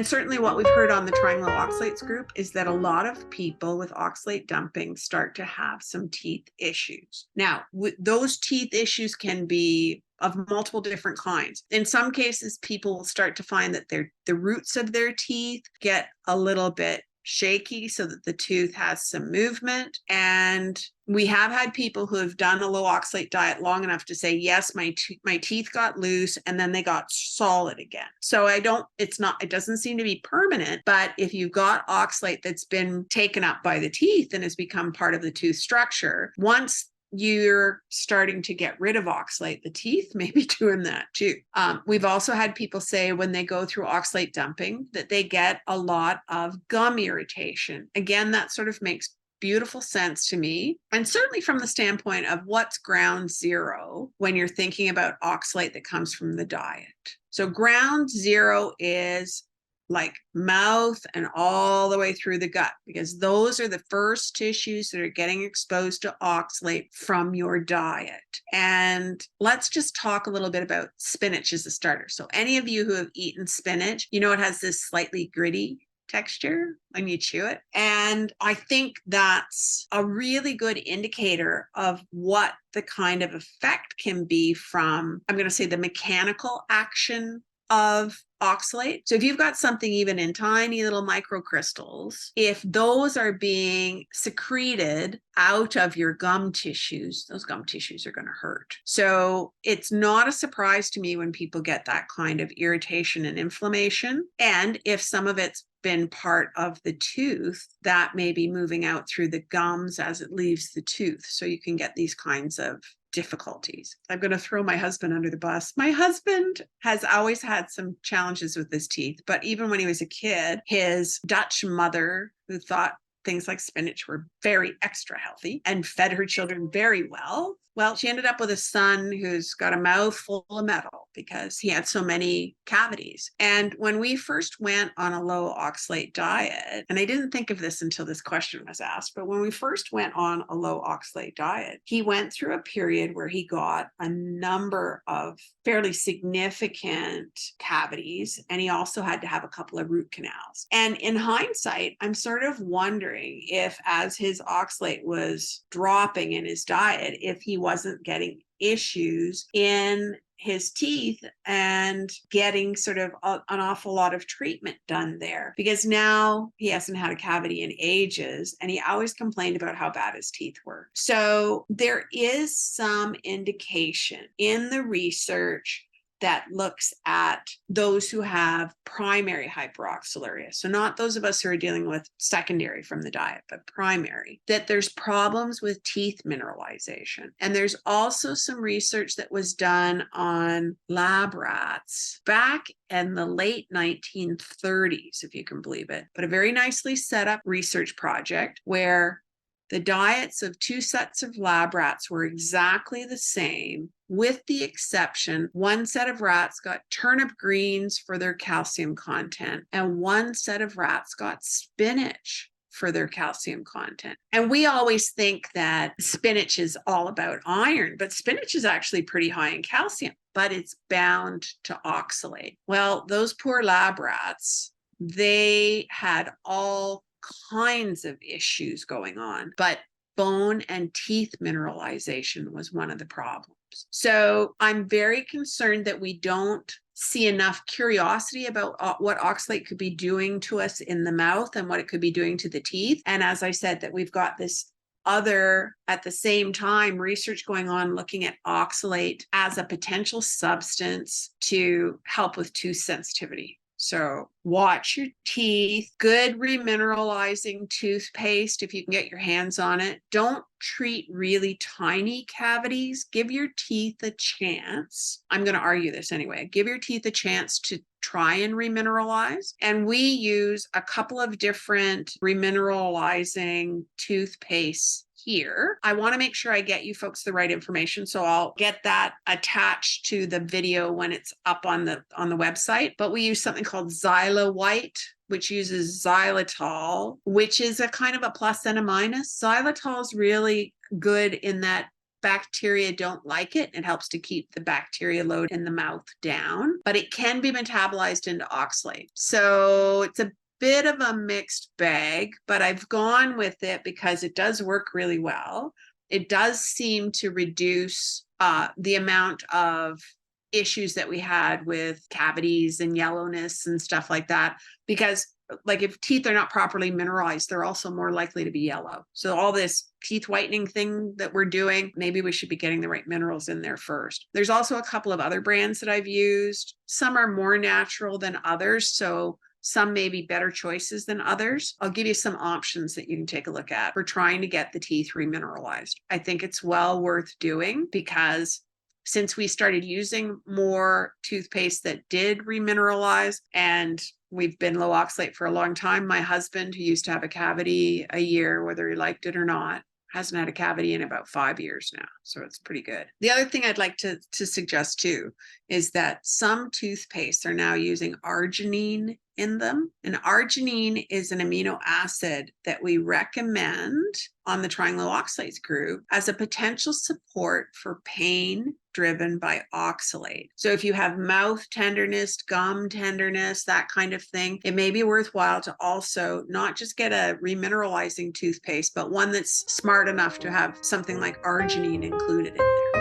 And certainly what we've heard on the trying low oxalates group is that a lot of people with oxalate dumping start to have some teeth issues. Now, those teeth issues can be of multiple different kinds. In some cases, people will start to find that the roots of their teeth get a little bit shaky so that the tooth has some movement. And we have had people who have done a low oxalate diet long enough to say, yes, my teeth got loose and then they got solid again. So it doesn't seem to be permanent, but if you've got oxalate that's been taken up by the teeth and has become part of the tooth structure, once you're starting to get rid of oxalate, the teeth may be doing that too. We've also had people say when they go through oxalate dumping that they get a lot of gum irritation. Again, that sort of makes beautiful sense to me. And certainly from the standpoint of what's ground zero when you're thinking about oxalate that comes from the diet. So ground zero is like mouth and all the way through the gut, because those are the first tissues that are getting exposed to oxalate from your diet. And let's just talk a little bit about spinach as a starter. So any of you who have eaten spinach, you know, it has this slightly gritty texture when you chew it. And I think that's a really good indicator of what the kind of effect can be from, I'm going to say, the mechanical action of oxalate. So if you've got something even in tiny little microcrystals, if those are being secreted out of your gum tissues, those gum tissues are going to hurt. So it's not a surprise to me when people get that kind of irritation and inflammation. And if some of it's been part of the tooth, that may be moving out through the gums as it leaves the tooth. So you can get these kinds of difficulties. I'm going to throw my husband under the bus. My husband has always had some challenges with his teeth, but even when he was a kid, his Dutch mother, who thought things like spinach were very extra healthy and fed her children very well, she ended up with a son who's got a mouth full of metal because he had so many cavities. And when we first went on a low oxalate diet, and I didn't think of this until this question was asked, but when we first went on a low oxalate diet, he went through a period where he got a number of fairly significant cavities, and he also had to have a couple of root canals. And in hindsight, I'm sort of wondering if, as his oxalate was dropping in his diet, if he wasn't getting issues in his teeth and getting sort of an awful lot of treatment done there, because now he hasn't had a cavity in ages and he always complained about how bad his teeth were. So there is some indication in the research that looks at those who have primary hyperoxaluria. So not those of us who are dealing with secondary from the diet, but primary, that there's problems with teeth mineralization. And there's also some research that was done on lab rats back in the late 1930s, if you can believe it, but a very nicely set up research project where the diets of two sets of lab rats were exactly the same, with the exception one set of rats got turnip greens for their calcium content, and one set of rats got spinach for their calcium content. And we always think that spinach is all about iron, but spinach is actually pretty high in calcium, but it's bound to oxalate. Well, those poor lab rats, they had all kinds of issues going on, but bone and teeth mineralization was one of the problems. So I'm very concerned that we don't see enough curiosity about what oxalate could be doing to us in the mouth and what it could be doing to the teeth. And as I said, that we've got this other, at the same time, research going on looking at oxalate as a potential substance to help with tooth sensitivity. So watch your teeth, good remineralizing toothpaste if you can get your hands on it. Don't treat really tiny cavities. Give your teeth a chance. I'm going to argue this anyway. Give your teeth a chance to try and remineralize. And we use a couple of different remineralizing toothpastes here. I want to make sure I get you folks the right information, so I'll get that attached to the video when it's up on the website. But we use something called Xyla White, which uses xylitol, which is a kind of a plus and a minus. Xylitol is really good in that bacteria don't like it. It helps to keep the bacteria load in the mouth down, but it can be metabolized into oxalate. So it's a bit of a mixed bag, but I've gone with it because it does work really well. It does seem to reduce the amount of issues that we had with cavities and yellowness and stuff like that, because like if teeth are not properly mineralized, they're also more likely to be yellow. So all this teeth whitening thing that we're doing, maybe we should be getting the right minerals in there first. There's also a couple of other brands that I've used. Some are more natural than others, so some may be better choices than others. I'll give you some options that you can take a look at for trying to get the teeth remineralized. I think it's well worth doing because since we started using more toothpaste that did remineralize, and we've been low oxalate for a long time, my husband, who used to have a cavity a year, whether he liked it or not, hasn't had a cavity in about 5 years now. So it's pretty good. The other thing I'd like to suggest too is that some toothpastes are now using arginine in them. And arginine is an amino acid that we recommend on the triangle oxalates group as a potential support for pain driven by oxalate. So if you have mouth tenderness, gum tenderness, that kind of thing, it may be worthwhile to also not just get a remineralizing toothpaste, but one that's smart enough to have something like arginine included in there.